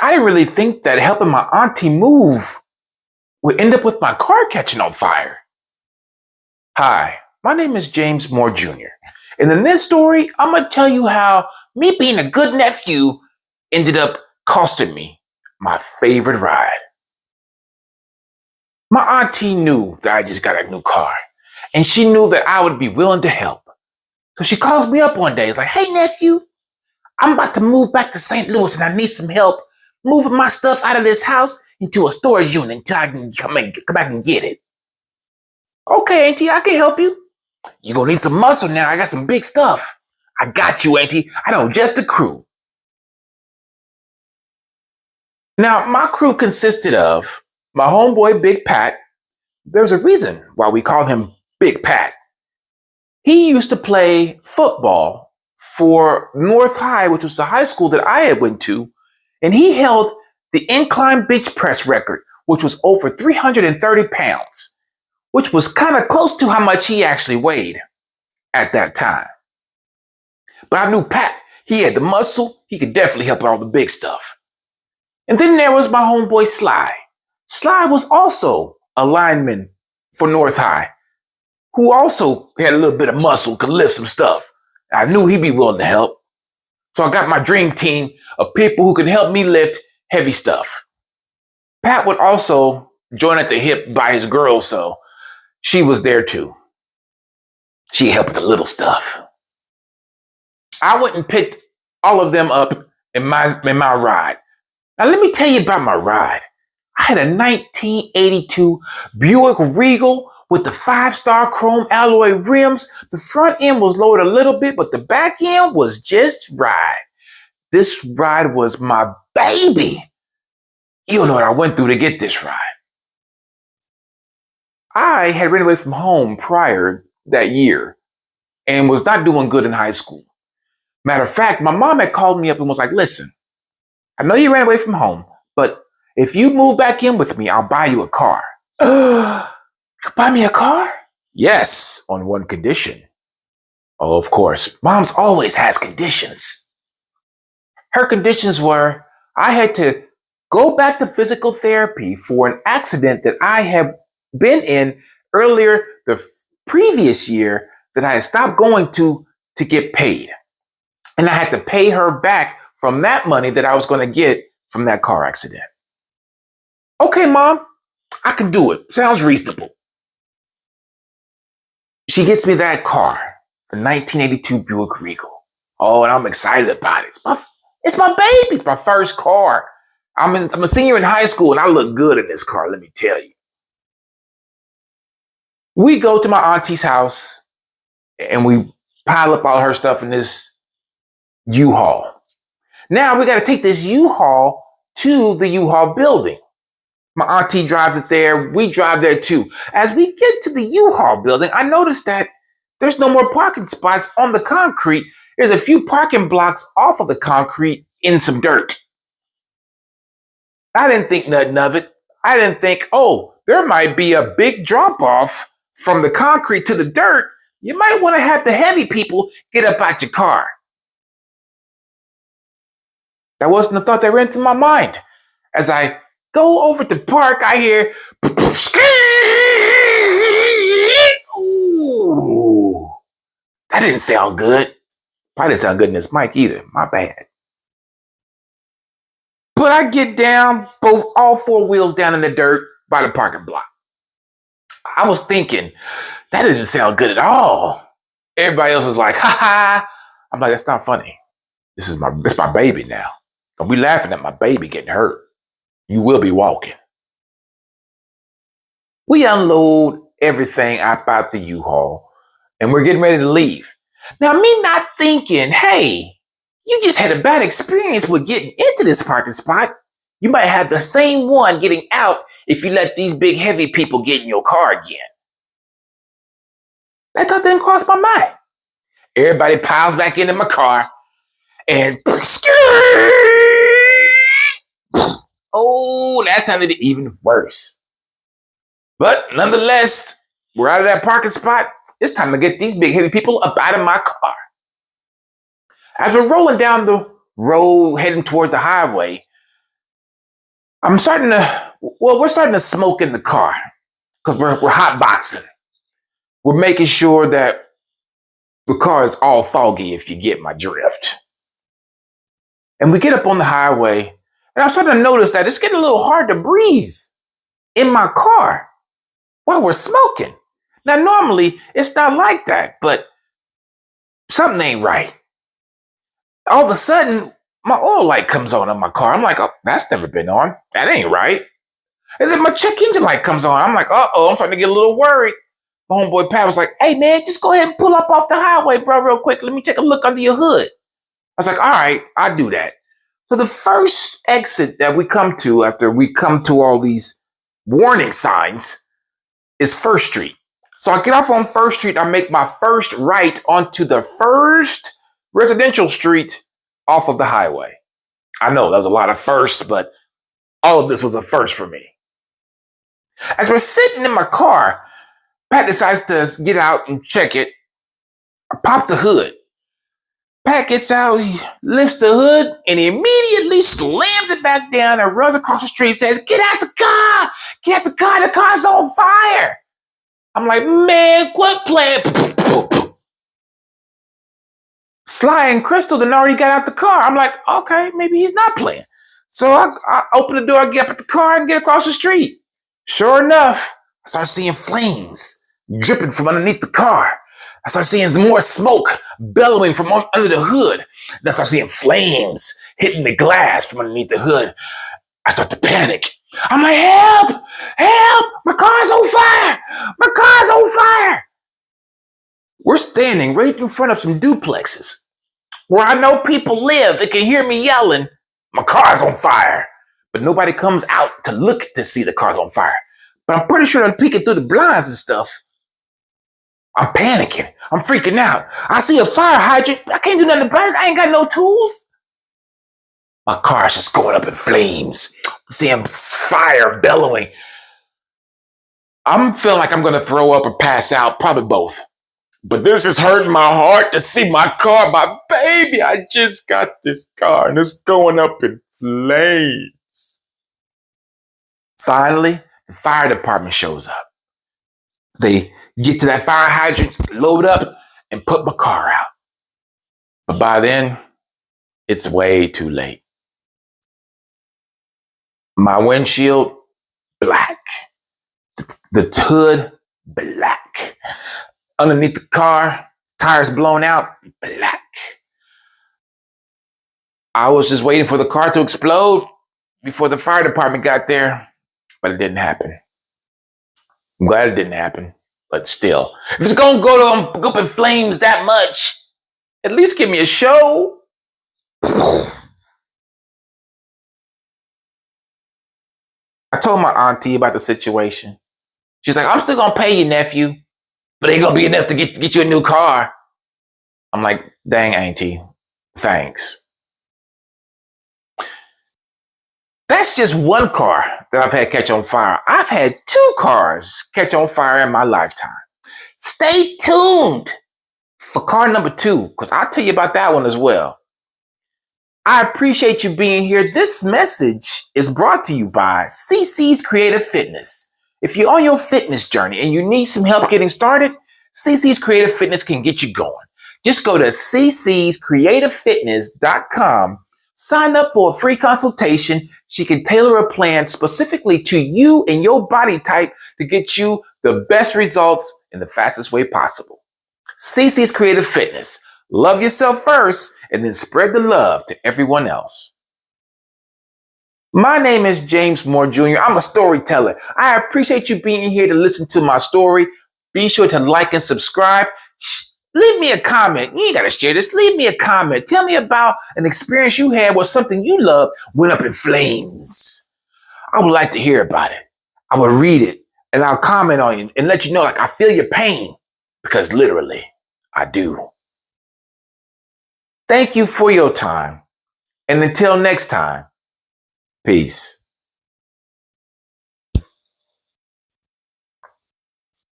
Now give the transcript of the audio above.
I didn't really think that helping my auntie move would end up with my car catching on fire. Hi, my name is James Moore Jr. And in this story, I'm going to tell you how me being a good nephew ended up costing me my favorite ride. My auntie knew that I just got a new car, and she knew that I would be willing to help. So she calls me up one day. It's like, hey, nephew, I'm about to move back to St. Louis and I need some help moving my stuff out of this house into a storage unit until I can come back and get it. Okay, auntie, I can help you. You're gonna need some muscle now. I got some big stuff. I got you, auntie. I know just the crew. Now, my crew consisted of my homeboy, Big Pat. There's a reason why we call him Big Pat. He used to play football for North High, which was the high school that I had went to, and he held the incline bench press record, which was over 330 pounds, which was kind of close to how much he actually weighed at that time. But I knew Pat, he had the muscle, he could definitely help with all the big stuff. And then there was my homeboy Sly. Sly was also a lineman for North High, who also had a little bit of muscle, could lift some stuff. I knew he'd be willing to help. So I got my dream team of people who can help me lift heavy stuff. Pat would also join at the hip by his girl, so she was there too. She helped with the little stuff. I went and picked all of them up in my ride. Now let me tell you about my ride. I had a 1982 Buick Regal with the 5-star chrome alloy rims. The front end was lowered a little bit, but the back end was just right. This ride was my baby. You don't know what I went through to get this ride. I had ran away from home prior that year and was not doing good in high school. Matter of fact, my mom had called me up and was like, listen, I know you ran away from home, but if you move back in with me, I'll buy you a car. You buy me a car? Yes, on one condition. Oh, of course, Mom's always has conditions. Her conditions were I had to go back to physical therapy for an accident that I had been in earlier the previous year that I had stopped going to get paid. And I had to pay her back from that money that I was going to get from that car accident. Okay, Mom, I can do it. Sounds reasonable. She gets me that car, the 1982 Buick Regal. Oh, and I'm excited about it. It's my baby. It's my first car. I'm a senior in high school, and I look good in this car, let me tell you. We go to my auntie's house, and we pile up all her stuff in this U-Haul. Now we got to take this U-Haul to the U-Haul building. My auntie drives it there. We drive there too. As we get to the U-Haul building, I noticed that there's no more parking spots on the concrete. There's a few parking blocks off of the concrete in some dirt. I didn't think nothing of it. I didn't think, oh, there might be a big drop off from the concrete to the dirt. You might want to have the heavy people get up out your car. That wasn't the thought that ran through my mind. As I go over to park, I hear, ooh, that didn't sound good. Probably didn't sound good in this mic either. My bad. But I get down, all four wheels down in the dirt by the parking block. I was thinking, that didn't sound good at all. Everybody else was like, ha ha. I'm like, that's not funny. It's my baby now. Don't be laughing at my baby getting hurt. You will be walking. We unload everything out the U-Haul, and we're getting ready to leave. Now, me not thinking, hey, you just had a bad experience with getting into this parking spot. You might have the same one getting out if you let these big heavy people get in your car again. That thought didn't cross my mind. Everybody piles back into my car, and oh, that sounded even worse. But nonetheless, we're out of that parking spot. It's time to get these big heavy people up out of my car. As we're rolling down the road heading toward the highway, we're starting to smoke in the car because we're hot boxing. We're making sure that the car is all foggy, if you get my drift. And we get up on the highway, and I'm starting to notice that it's getting a little hard to breathe in my car while we're smoking. Now, normally it's not like that, but something ain't right. All of a sudden, my oil light comes on in my car. I'm like, oh, that's never been on. That ain't right. And then my check engine light comes on. I'm like, uh-oh, I'm starting to get a little worried. My homeboy Pat was like, hey, man, just go ahead and pull up off the highway, bro, real quick. Let me take a look under your hood. I was like, all right, I'll do that. So the first exit that we come to after we come to all these warning signs is First Street. So I get off on First Street. I make my first right onto the first residential street off of the highway. I know that was a lot of firsts, but all of this was a first for me. As we're sitting in my car, Pat decides to get out and check it. I pop the hood. Pat gets out, he lifts the hood, and he immediately slams it back down and runs across the street and says, get out the car! Get out the car's on fire! I'm like, man, quit playing. Sly and Crystal then already got out the car. I'm like, okay, maybe he's not playing. So I open the door, I get up at the car and get across the street. Sure enough, I start seeing flames dripping from underneath the car. I start seeing more smoke bellowing from under the hood. Then I start seeing flames hitting the glass from underneath the hood. I start to panic. I'm like, help! Help! My car's on fire! My car's on fire! We're standing right in front of some duplexes where I know people live. They can hear me yelling, my car's on fire. But nobody comes out to look to see the car's on fire. But I'm pretty sure they're peeking through the blinds and stuff. I'm panicking. I'm freaking out. I see a fire hydrant, but I can't do nothing about it. I ain't got no tools. My car's just going up in flames. Seeing fire bellowing. I'm feeling like I'm going to throw up or pass out. Probably both. But this is hurting my heart to see my car, my baby. I just got this car and it's going up in flames. Finally, the fire department shows up. They get to that fire hydrant, load up, and put my car out. But by then, it's way too late. My windshield, black. The hood, black. Underneath the car, tires blown out, black. I was just waiting for the car to explode before the fire department got there, but it didn't happen. I'm glad it didn't happen, but still, if it's gonna go up in flames that much, at least give me a show. I told my auntie about the situation. She's like, I'm still gonna pay you, nephew, but ain't gonna be enough to get you a new car. I'm like, dang, auntie, thanks. That's just one car that I've had catch on fire. I've had 2 cars catch on fire in my lifetime. Stay tuned for car number 2, because I'll tell you about that one as well. I appreciate you being here. This message is brought to you by CC's Creative Fitness. If you're on your fitness journey and you need some help getting started, CC's Creative Fitness can get you going. Just go to ccscreativefitness.com. Sign up for a free consultation. She can tailor a plan specifically to you and your body type to get you the best results in the fastest way possible. CC's Creative Fitness. Love yourself first and then spread the love to everyone else. My name is James Moore Jr. I'm a storyteller. I appreciate you being here to listen to my story. Be sure to like and subscribe. Leave me a comment. You ain't got to share this. Leave me a comment. Tell me about an experience you had where something you loved went up in flames. I would like to hear about it. I will read it and I'll comment on you and let you know, like, I feel your pain, because literally I do. Thank you for your time. And until next time, peace.